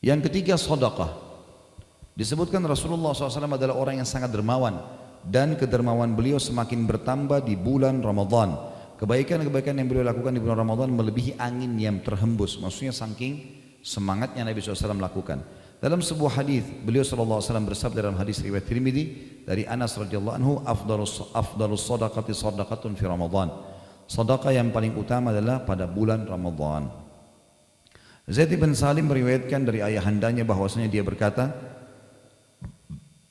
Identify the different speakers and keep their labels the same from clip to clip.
Speaker 1: Yang ketiga sedekah. Disebutkan Rasulullah SAW adalah orang yang sangat dermawan dan kedermawan beliau semakin bertambah di bulan Ramadan. Kebaikan-kebaikan yang beliau lakukan di bulan Ramadan melebihi angin yang terhembus. Maksudnya saking semangatnya Nabi SAW lakukan. Dalam sebuah hadis beliau SAW bersabda dalam hadis riwayat Tirmidzi dari Anas radhiyallahu anhu, afdalus sadaqati sadaqatun fi Ramadan. Sedekah yang paling utama adalah pada bulan Ramadan. Zaid bin Salim meriwayatkan dari ayahandanya bahwasanya dia berkata,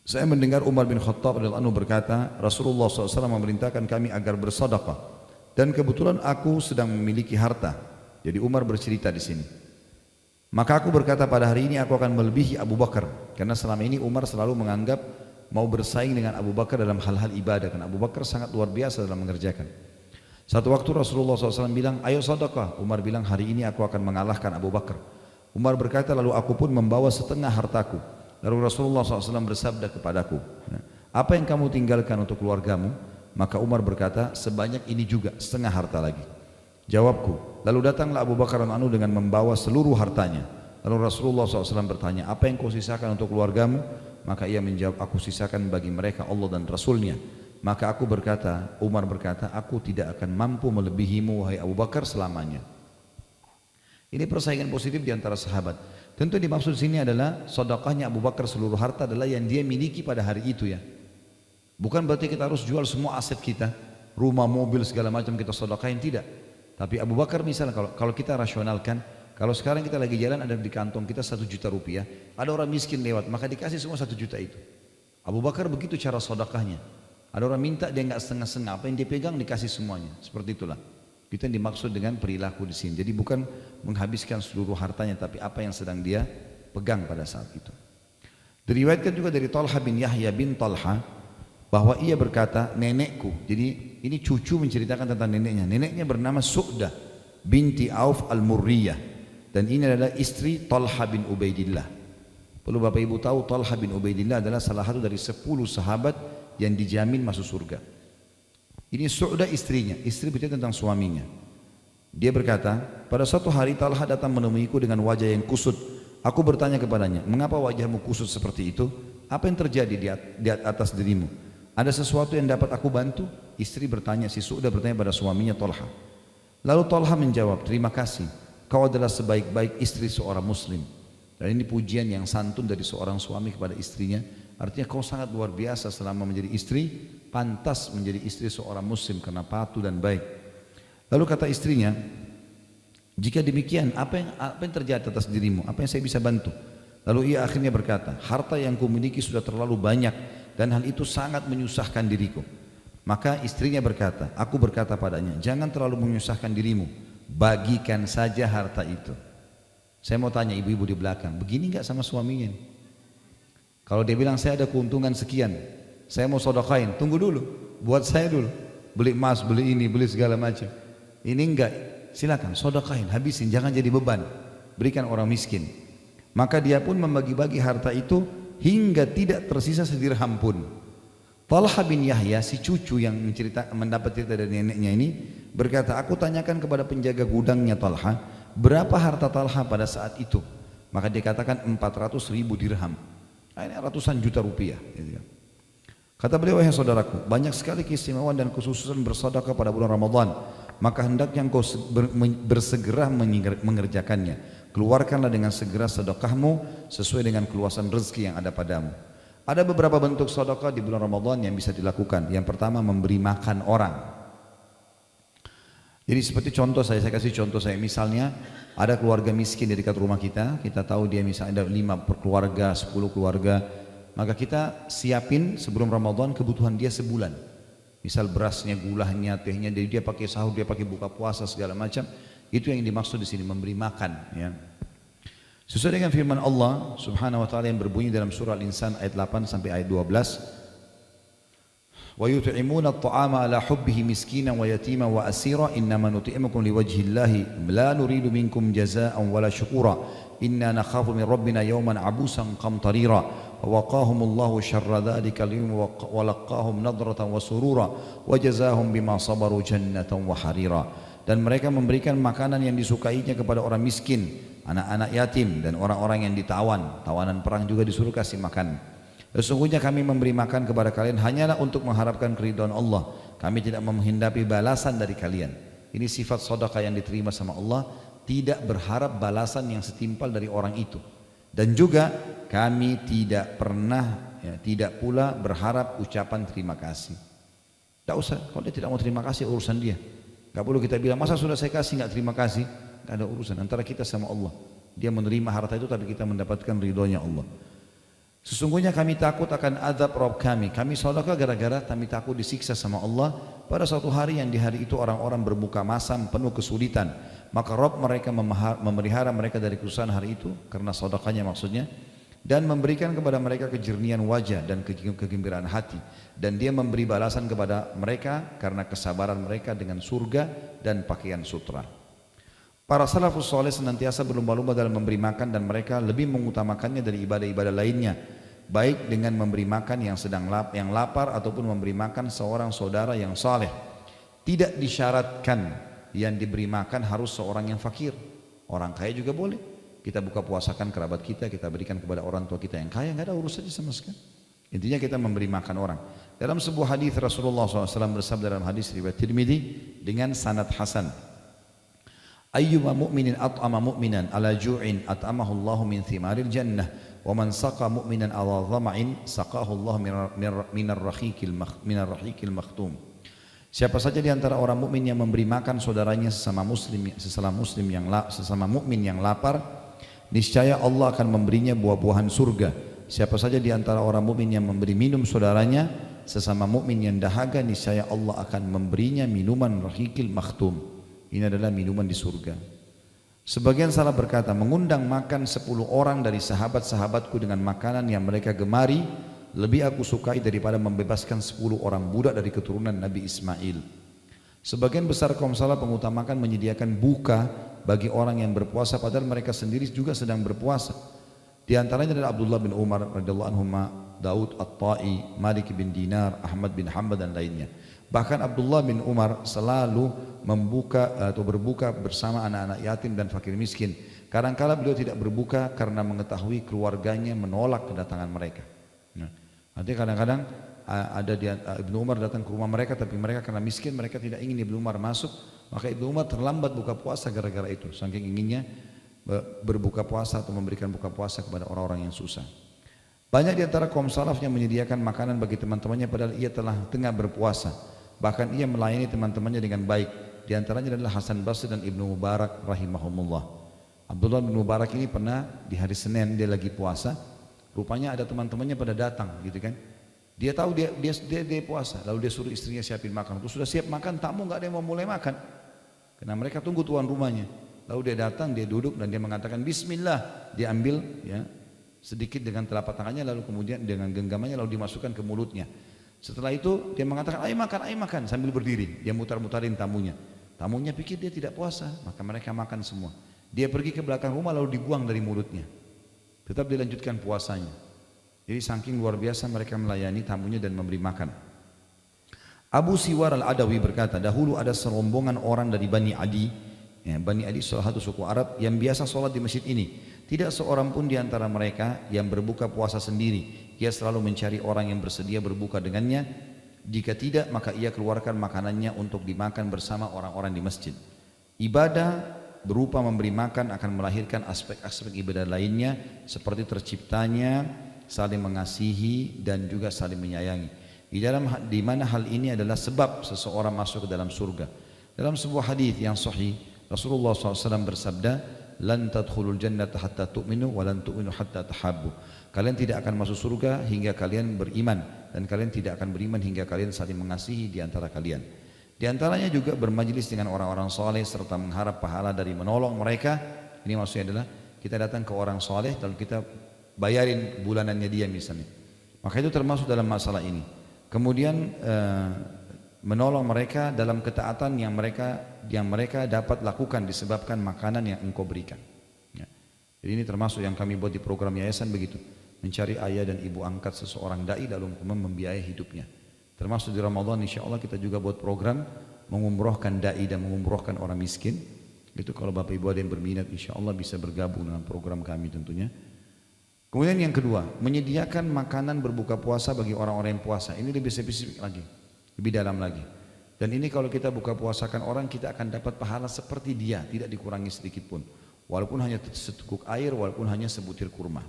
Speaker 1: saya mendengar Umar bin Khattab radhiyallahu anhu berkata, Rasulullah SAW memerintahkan kami agar bersedekah dan kebetulan aku sedang memiliki harta. Jadi Umar bercerita di sini. Maka aku berkata pada hari ini aku akan melebihi Abu Bakar, karena selama ini Umar selalu menganggap mau bersaing dengan Abu Bakar dalam hal-hal ibadah, karena Abu Bakar sangat luar biasa dalam mengerjakan. Satu waktu Rasulullah SAW bilang, ayo sedekah. Umar bilang, hari ini aku akan mengalahkan Abu Bakar. Umar berkata, lalu aku pun membawa setengah hartaku. Lalu Rasulullah SAW bersabda kepadaku, apa yang kamu tinggalkan untuk keluargamu? Maka Umar berkata, sebanyak ini juga, setengah harta lagi. Jawabku, lalu datanglah Abu Bakar radhiyallahu anhu dengan membawa seluruh hartanya. Lalu Rasulullah SAW bertanya, apa yang kau sisakan untuk keluargamu? Maka ia menjawab, aku sisakan bagi mereka Allah dan Rasulnya. Maka aku berkata, Umar berkata, aku tidak akan mampu melebihimu wahai Abu Bakar selamanya. Ini persaingan positif di antara sahabat. Tentu dimaksud sini adalah sedekahnya Abu Bakar seluruh harta adalah yang dia miliki pada hari itu ya. Bukan berarti kita harus jual semua aset kita, rumah, mobil, segala macam kita sedekahin, tidak. Tapi Abu Bakar misalnya kalau kita rasionalkan, kalau sekarang kita lagi jalan ada di kantong kita 1 juta rupiah, ada orang miskin lewat, maka dikasih semua 1 juta itu. Abu Bakar begitu cara sedekahnya. Ada orang minta dia nggak setengah-setengah, apa yang dia pegang dikasih semuanya. Seperti itulah. Itu yang dimaksud dengan perilaku di sini. Jadi bukan menghabiskan seluruh hartanya, tapi apa yang sedang dia pegang pada saat itu. Diriwayatkan juga dari Talha bin Yahya bin Talha bahwa ia berkata, nenekku. Jadi ini cucu menceritakan tentang neneknya. Neneknya bernama Su'dah binti Auf al-Murriyah, dan ini adalah istri Talha bin Ubaidillah. Perlu Bapak Ibu tahu, Talha bin Ubaidillah adalah salah satu dari 10 sahabat yang dijamin masuk surga. Ini Su'dah istrinya, istri bercerita tentang suaminya. Dia berkata, pada suatu hari Talha datang menemuiku dengan wajah yang kusut. Aku bertanya kepadanya, mengapa wajahmu kusut seperti itu? Apa yang terjadi di atas dirimu? Ada sesuatu yang dapat aku bantu? Istri bertanya, si Su'dah bertanya pada suaminya Talha. Lalu Talha menjawab, terima kasih, kau adalah sebaik-baik istri seorang muslim. Dan ini pujian yang santun dari seorang suami kepada istrinya. Artinya kau sangat luar biasa selama menjadi istri, pantas menjadi istri seorang muslim karena patuh dan baik. Lalu kata istrinya, jika demikian apa yang terjadi atas dirimu? Apa yang saya bisa bantu? Lalu ia akhirnya berkata, harta yang kumiliki sudah terlalu banyak dan hal itu sangat menyusahkan diriku. Maka istrinya berkata, aku berkata padanya, jangan terlalu menyusahkan dirimu, bagikan saja harta itu. Saya mau tanya ibu-ibu di belakang, begini enggak sama suaminya? Kalau dia bilang saya ada keuntungan sekian, saya mau sedekahin, tunggu dulu, buat saya dulu, beli emas, beli ini, beli segala macam. Ini enggak, silakan sedekahin, habisin, jangan jadi beban, berikan orang miskin. Maka dia pun membagi-bagi harta itu hingga tidak tersisa sedirham pun. Talha bin Yahya, si cucu yang mendapat cerita dari neneknya ini, berkata, aku tanyakan kepada penjaga gudangnya Talha, berapa harta Talha pada saat itu? Maka dia katakan 400.000 dirham. Ini ratusan juta rupiah. Kata beliau, wahai saudaraku, banyak sekali keistimewaan dan kekhususan bersedekah pada bulan Ramadan. Maka hendaknya engkau bersegera mengerjakannya. Keluarkanlah dengan segera sedekahmu sesuai dengan keluasan rezeki yang ada padamu. Ada beberapa bentuk sedekah di bulan Ramadan yang bisa dilakukan. Yang pertama, memberi makan orang. Jadi seperti contoh saya kasih contoh saya, misalnya ada keluarga miskin di dekat rumah kita tahu dia misalnya ada 5 keluarga, 10 keluarga, maka kita siapin sebelum Ramadan kebutuhan dia sebulan. Misal berasnya, gulanya, tehnya, dia pakai sahur, dia pakai buka puasa segala macam. Itu yang dimaksud di sini, memberi makan. Ya. Sesuai dengan firman Allah Subhanahu Wa Taala yang berbunyi dalam surah Al-Insan ayat 8 sampai ayat 12. وَيُطْعِمُونَ الطَّعَامَ عَلَى حُبِّهِ مِسْكِينًا وَيَتِيمًا وَأَسِيرًا إِنَّمَا نُطْعِمُكُمْ لِوَجْهِ اللَّهِ لَا نُرِيدُ مِنكُمْ جَزَاءً وَلَا شُكُورًا إِنَّا نَخَافُ مِنْ رَبِّنَا يَوْمًا عَبُوسًا قَمْطَرِيرًا وَوَقَاهُمُ اللَّهُ شَرَّ ذَلِكَ الْيَوْمِ وَلَقَّاهُمْ نَضْرَةً وَسُرُورًا وَجَزَاهُمْ بِمَا صَبَرُوا جَنَّةً وَحَرِيرًا. Dan mereka memberikan makanan yang disukainya kepada orang miskin, anak-anak yatim dan orang-orang yang ditawan, tawanan perang juga disuruh kasih makan. Sesungguhnya kami memberi makan kepada kalian hanyalah untuk mengharapkan keridhaan Allah. Kami tidak menghendaki balasan dari kalian. Ini sifat sedekah yang diterima sama Allah, tidak berharap balasan yang setimpal dari orang itu. Dan juga kami tidak pernah, tidak pula berharap ucapan terima kasih. Tak usah, kalau dia tidak mau terima kasih urusan dia. Gak perlu kita bilang, masa sudah saya kasih gak terima kasih? Gak ada urusan antara kita sama Allah. Dia menerima harta itu tapi kita mendapatkan ridhonya Allah. Sesungguhnya kami takut akan azab Rabb kami. Kami sedekah gara-gara kami takut disiksa sama Allah pada suatu hari yang di hari itu orang-orang berbuka masam penuh kesulitan. Maka Rabb mereka memelihara mereka dari kesusahan hari itu karena sedekahnya maksudnya, dan memberikan kepada mereka kejernihan wajah dan kegembiraan hati, dan dia memberi balasan kepada mereka karena kesabaran mereka dengan surga dan pakaian sutra. Para salafus soleh senantiasa berlomba-lomba dalam memberi makan dan mereka lebih mengutamakannya dari ibadah-ibadah lainnya, baik dengan memberi makan yang sedang lapar ataupun memberi makan seorang saudara yang saleh. Tidak disyaratkan yang diberi makan harus seorang yang fakir, orang kaya juga boleh. Kita buka puasakan kerabat kita, kita berikan kepada orang tua kita yang kaya, nggak ada urusannya sama sekali. Intinya kita memberi makan orang. Dalam sebuah hadis Rasulullah SAW bersabda dalam hadis riwayat Tirmidzi dengan sanad hasan, ayyuma mu'minin at'ama mu'minan ala ju'in at'amahu Allahu min thimaril jannah, wa man saqa mu'minan ala dhama'in saqahu Allah minar rahiqil makhtum. Siapa saja di antara orang mukmin yang memberi makan saudaranya sesama mukmin yang lapar, niscaya Allah akan memberinya buah-buahan surga. Siapa saja di antara orang mukmin yang memberi minum saudaranya sesama mukmin yang dahaga, niscaya Allah akan memberinya minuman rahiqil makhtum. Ini adalah minuman di surga. Sebagian salah berkata, mengundang makan 10 orang dari sahabat-sahabatku dengan makanan yang mereka gemari lebih aku sukai daripada membebaskan 10 orang budak dari keturunan Nabi Ismail. Sebagian besar kaum salaf mengutamakan menyediakan buka bagi orang yang berpuasa padahal mereka sendiri juga sedang berpuasa. Di antaranya adalah Abdullah bin Umar radhiyallahu anhuma, Daud At-Tai, Malik bin Dinar, Ahmad bin Hanbal dan lainnya. Bahkan Abdullah bin Umar selalu membuka atau berbuka bersama anak-anak yatim dan fakir miskin. Kadang-kala beliau tidak berbuka karena mengetahui keluarganya menolak kedatangan mereka. Artinya kadang-kadang ada Ibnu Umar datang ke rumah mereka, tapi mereka karena miskin mereka tidak ingin Ibnu Umar masuk, maka Ibnu Umar terlambat buka puasa gara-gara itu, saking inginnya berbuka puasa atau memberikan buka puasa kepada orang-orang yang susah. Banyak di antara kaum salaf yang menyediakan makanan bagi teman-temannya padahal ia telah tengah berpuasa. Bahkan ia melayani teman-temannya dengan baik. Di antaranya adalah Hasan Basri dan Ibnu Mubarak rahimahumullah. Abdullah bin Mubarak ini pernah di hari Senin dia lagi puasa, rupanya ada teman-temannya pada datang gitu kan. Dia tahu dia puasa, lalu dia suruh istrinya siapin makan. Terus sudah siap makan, tamu nggak ada yang mau mulai makan. Karena mereka tunggu tuan rumahnya. Lalu dia datang, dia duduk dan dia mengatakan Bismillah. Dia ambil ya sedikit dengan telapak tangannya, lalu kemudian dengan genggamannya lalu dimasukkan ke mulutnya. Setelah itu dia mengatakan ayo makan sambil berdiri. Dia mutar-mutarin tamunya. Tamunya pikir dia tidak puasa, maka mereka makan semua. Dia pergi ke belakang rumah lalu dibuang dari mulutnya. Tetap dilanjutkan puasanya. Jadi saking luar biasa mereka melayani tamunya dan memberi makan. Abu Siwar al-Adawi berkata, dahulu ada serombongan orang dari Bani Adi. Bani Adi salah satu suku Arab yang biasa sholat di masjid ini. Tidak seorang pun di antara mereka yang berbuka puasa sendiri. Ia selalu mencari orang yang bersedia berbuka dengannya. Jika tidak, maka ia keluarkan makanannya untuk dimakan bersama orang-orang di masjid. Ibadah berupa memberi makan akan melahirkan aspek-aspek ibadah lainnya seperti terciptanya saling mengasihi dan juga saling menyayangi. Di mana hal ini adalah sebab seseorang masuk ke dalam surga. Dalam sebuah hadis yang sahih, Rasulullah SAW bersabda, lan tadkhulul jannata hatta tu'minu wa lan tu'minu hatta tahabbu. Kalian tidak akan masuk surga hingga kalian beriman, dan kalian tidak akan beriman hingga kalian saling mengasihi di antara kalian. Di antaranya juga bermajlis dengan orang-orang saleh serta mengharap pahala dari menolong mereka. Ini maksudnya adalah kita datang ke orang saleh lalu kita bayarin bulanannya dia misalnya. Maka itu termasuk dalam masalah ini. Kemudian menolong mereka dalam ketaatan yang mereka dapat lakukan disebabkan makanan yang engkau berikan. Ya. Jadi ini termasuk yang kami buat di program yayasan begitu, mencari ayah dan ibu angkat seseorang dai lalu membiayai hidupnya. Termasuk di Ramadan insya Allah kita juga buat program mengumrohkan dai dan mengumrohkan orang miskin. Itu kalau Bapak Ibu ada yang berminat, insya Allah bisa bergabung dengan program kami tentunya. Kemudian yang kedua, menyediakan makanan berbuka puasa bagi orang-orang yang puasa. Ini lebih spesifik lagi, lebih dalam lagi. Dan ini kalau kita buka puasakan orang, kita akan dapat pahala seperti dia, tidak dikurangi sedikit pun. Walaupun hanya seteguk air, walaupun hanya sebutir kurma.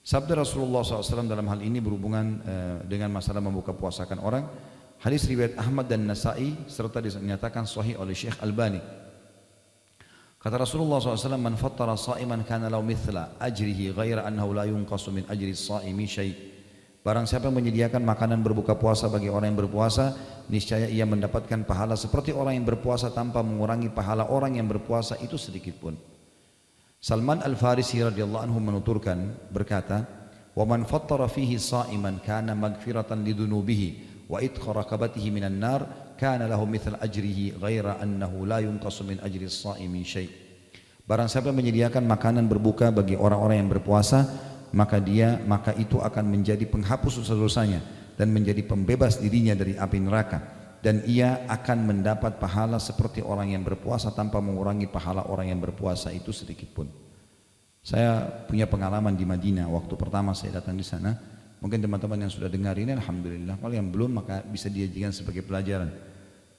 Speaker 1: Sabda Rasulullah SAW dalam hal ini berhubungan dengan masalah membuka puasakan orang. Hadis riwayat Ahmad dan Nasai serta dinyatakan sahih oleh Syekh Albani. Kata Rasulullah SAW, "Man fattara sa'iman kana lahu mithla ajrihi ghaira annahu la yunqasu min ajri as-sa'imi syai'." Barang siapa yang menyediakan makanan berbuka puasa bagi orang yang berpuasa, niscaya ia mendapatkan pahala seperti orang yang berpuasa tanpa mengurangi pahala orang yang berpuasa itu sedikit pun. Salman Al-Farisi radhiyallahu anhu menuturkan berkata, "Wa man fattara fihi sa'iman kana maghfiratan lidunubihi wa idkha raqabatihi minan nar kana lahu mithla ajrihi ghaira annahu la yunqasu min ajri as-sa'imi syai'." Barang siapa menyediakan makanan berbuka bagi orang-orang yang berpuasa, maka itu akan menjadi penghapus dosa-dosanya dan menjadi pembebas dirinya dari api neraka, dan ia akan mendapat pahala seperti orang yang berpuasa tanpa mengurangi pahala orang yang berpuasa itu sedikit pun. Saya punya pengalaman di Madinah waktu pertama saya datang di sana. Mungkin teman-teman yang sudah dengar ini alhamdulillah, kalau yang belum maka bisa dijadikan sebagai pelajaran.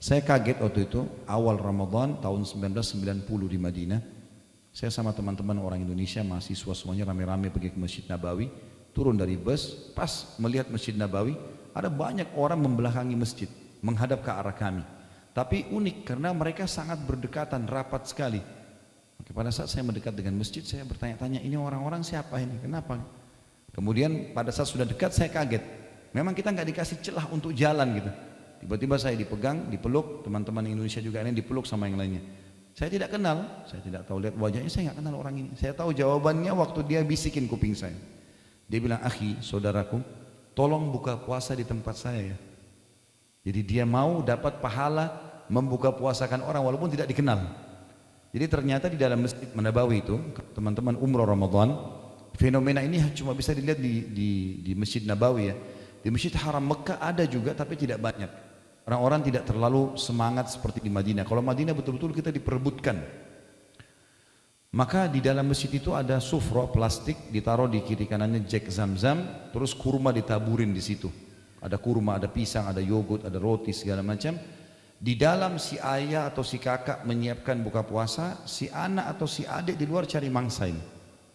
Speaker 1: Saya kaget waktu itu awal Ramadan tahun 1990 di Madinah. Saya sama teman-teman orang Indonesia, mahasiswa semuanya rame-rame pergi ke Masjid Nabawi. Turun dari bus, pas melihat Masjid Nabawi, ada banyak orang membelakangi masjid, menghadap ke arah kami. Tapi unik karena mereka sangat berdekatan, rapat sekali. Maka pada saat saya mendekat dengan masjid, saya bertanya-tanya, ini orang-orang siapa ini? Kenapa? Kemudian pada saat sudah dekat saya kaget. Memang kita nggak dikasih celah untuk jalan gitu. Tiba-tiba saya dipegang, dipeluk, teman-teman Indonesia juga ini dipeluk sama yang lainnya. Saya tidak kenal, saya tidak tahu lihat wajahnya, saya nggak kenal orang ini. Saya tahu jawabannya waktu dia bisikin kuping saya. Dia bilang, "Akhi, saudaraku, tolong buka puasa di tempat saya ya." Jadi dia mau dapat pahala membuka puasakan orang walaupun tidak dikenal. Jadi ternyata di dalam Masjid Nabawi itu, teman-teman umroh Ramadan, fenomena ini cuma bisa dilihat di Masjid Nabawi ya. Di Masjid Haram Mekah ada juga tapi tidak banyak. Orang-orang tidak terlalu semangat seperti di Madinah. Kalau Madinah betul-betul kita diperebutkan. Maka di dalam masjid itu ada sufro plastik ditaruh di kiri kanannya jek zam-zam, terus kurma ditaburin di situ. Ada kurma, ada pisang, ada yogurt, ada roti segala macam. Di dalam si ayah atau si kakak menyiapkan buka puasa, si anak atau si adik di luar cari mangsa ini.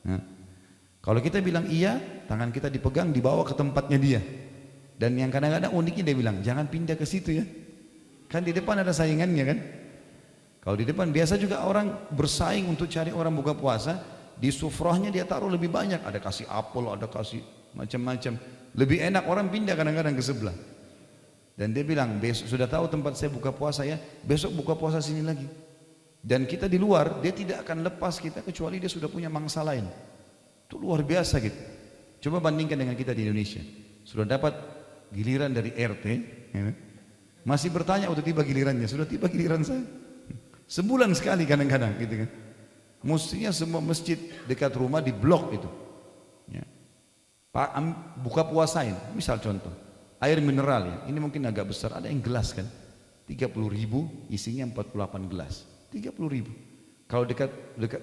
Speaker 1: Nah, kalau kita bilang iya, tangan kita dipegang dibawa ke tempatnya dia. Dan yang kadang-kadang uniknya dia bilang, jangan pindah ke situ ya. Kan di depan ada saingannya kan. Kalau di depan biasa juga orang bersaing untuk cari orang buka puasa. Di sufrahnya dia taruh lebih banyak. Ada kasih apel, ada kasih macam-macam. Lebih enak orang pindah kadang-kadang ke sebelah. Dan dia bilang, besok sudah tahu tempat saya buka puasa ya. Besok buka puasa sini lagi. Dan kita di luar, dia tidak akan lepas kita kecuali dia sudah punya mangsa lain. Itu luar biasa gitu. Coba bandingkan dengan kita di Indonesia. Sudah dapat giliran dari RT, ya, masih bertanya udah tiba gilirannya, sudah tiba giliran saya. Sebulan sekali kadang-kadang gitu kan. Mestinya semua masjid dekat rumah diblok itu. Ya. Pak, buka puasain, misal contoh, air mineral ya, ini mungkin agak besar, ada yang gelas kan, 30.000 isinya 48 gelas, 30.000. Kalau dekat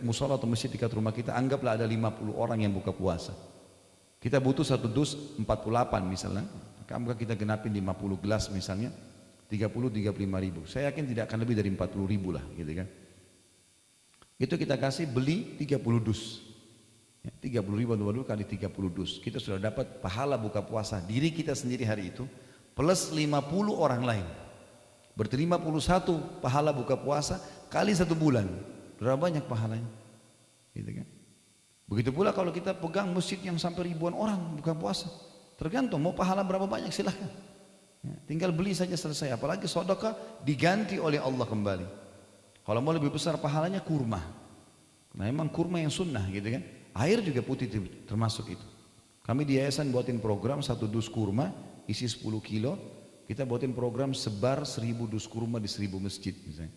Speaker 1: musola atau masjid dekat rumah kita, anggaplah ada 50 orang yang buka puasa. Kita butuh satu dus 48 misalnya. Maka kita genapin 50 gelas misalnya 35 ribu. Saya yakin tidak akan lebih dari 40 ribu lah gitu kan. Itu kita kasih beli 30 dus ya, 30 ribu kali 30 dus. Kita sudah dapat pahala buka puasa diri kita sendiri hari itu plus 50 orang lain. Berarti 51 pahala buka puasa kali 1 bulan. Berapa banyak pahalanya gitu kan. Begitu pula kalau kita pegang masjid yang sampai ribuan orang buka puasa. Tergantung mau pahala berapa banyak silahkan. Ya, tinggal beli saja selesai. Apalagi sedekah diganti oleh Allah kembali. Kalau mau lebih besar pahalanya kurma. Nah emang kurma yang sunnah gitu kan. Air juga putih termasuk itu. Kami di yayasan buatin program 1 dus kurma isi 10 kilo. Kita buatin program sebar 1000 dus kurma di 1000 masjid misalnya.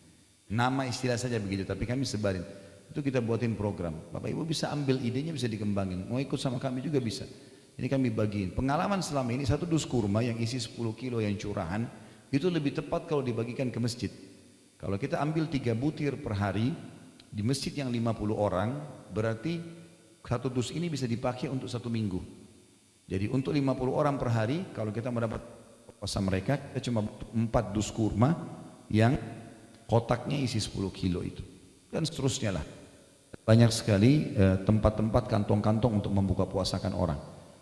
Speaker 1: Nama istilah saja begitu tapi kami sebarin. Itu kita buatin program. Bapak Ibu bisa ambil idenya, bisa dikembangin. Mau ikut sama kami juga bisa. Ini kami bagiin. Pengalaman selama ini 1 dus kurma yang isi 10 kilo yang curahan itu lebih tepat kalau dibagikan ke masjid. Kalau kita ambil 3 butir per hari, Di masjid yang 50 orang, berarti satu dus ini bisa dipakai untuk 1 minggu. Jadi untuk 50 orang per hari, kalau kita mendapat puasa mereka, kita cuma butuh 4 dus kurma yang kotaknya isi 10 kilo itu. Dan seterusnya lah. Banyak sekali tempat-tempat kantong-kantong untuk membuka puasakan orang.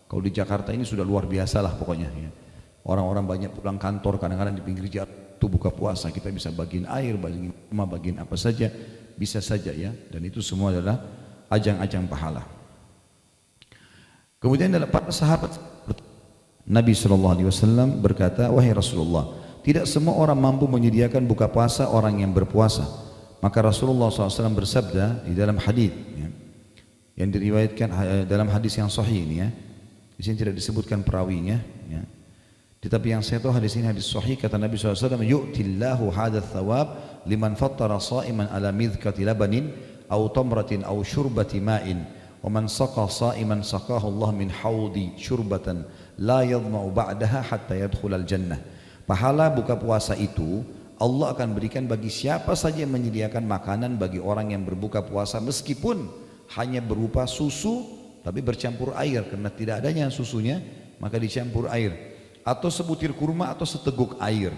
Speaker 1: Kalau di Jakarta ini sudah luar biasa lah pokoknya. Ya. Orang-orang banyak pulang kantor, kadang-kadang di pinggir jalan itu buka puasa. Kita bisa bagiin air, bagiin rumah, bagiin apa saja, bisa saja ya. Dan itu semua adalah ajang-ajang pahala. Kemudian dalam para sahabat Nabi SAW berkata, wahai Rasulullah, tidak semua orang mampu menyediakan buka puasa orang yang berpuasa. Maka Rasulullah SAW bersabda di dalam hadis ya, yang diriwayatkan dalam hadis yang sahih ini ya. Di sini tidak disebutkan perawinya ya. Tetapi yang saya tahu hadis ini hadis sahih, kata Nabi SAW, yu'tillahu hadats thawab liman fattara sha'iman ala midhkati labanin aw tamratin aw syurbati ma'in wa man saqa sha'iman saqahu Allah min haudi syurbatan la yadma'u ba'daha hatta yadkhulal jannah. Pahala buka puasa itu Allah akan berikan bagi siapa saja yang menyediakan makanan bagi orang yang berbuka puasa, meskipun hanya berupa susu tapi bercampur air, karena tidak adanya susunya maka dicampur air, atau sebutir kurma atau seteguk air.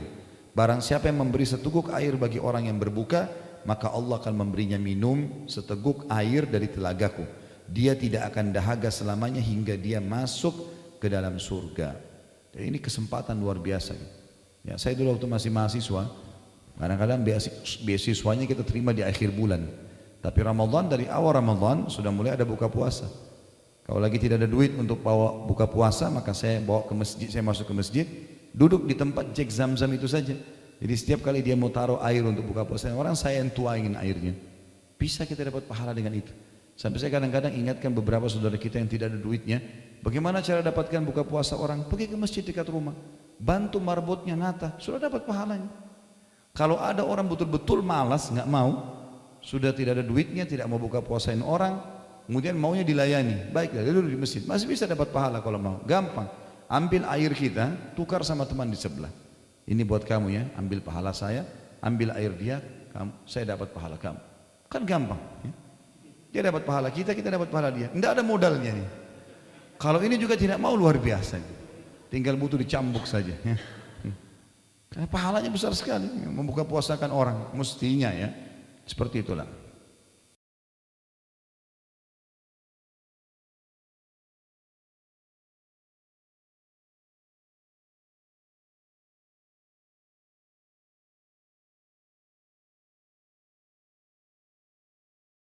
Speaker 1: Barang siapa yang memberi seteguk air bagi orang yang berbuka, maka Allah akan memberinya minum seteguk air dari telagaku. Dia tidak akan dahaga selamanya hingga dia masuk ke dalam surga. Jadi ini kesempatan luar biasa. Ya, saya dulu waktu masih mahasiswa, kadang-kadang beasiswanya kita terima di akhir bulan. Tapi Ramadan, dari awal Ramadan sudah mulai ada buka puasa. Kalau lagi tidak ada duit untuk bawa buka puasa, maka saya bawa ke masjid, saya masuk ke masjid, duduk di tempat cek Zam-Zam itu saja. Jadi setiap kali dia mau taruh air untuk buka puasa, orang saya yang tuangin airnya. Bisa kita dapat pahala dengan itu. Sampai saya kadang-kadang ingatkan beberapa saudara kita yang tidak ada duitnya, bagaimana cara dapatkan buka puasa orang? Pergi ke masjid dekat rumah, bantu marbotnya nata, sudah dapat pahalanya. Kalau ada orang betul-betul malas, nggak mau, sudah tidak ada duitnya, tidak mau buka puasain orang, kemudian maunya dilayani, baiklah dia duduk di masjid, masih bisa dapat pahala kalau mau. Gampang, ambil air kita, tukar sama teman di sebelah. Ini buat kamu ya, ambil pahala saya, ambil air dia, kamu, saya dapat pahala kamu. Kan gampang. Ya? Dia dapat pahala kita, kita dapat pahala dia. Tidak ada modalnya nih. Kalau ini juga tidak mau, luar biasa. Tinggal butuh dicambuk saja. Ya. Karena pahalanya besar sekali, membuka puasakan orang, mestinya ya, seperti itulah.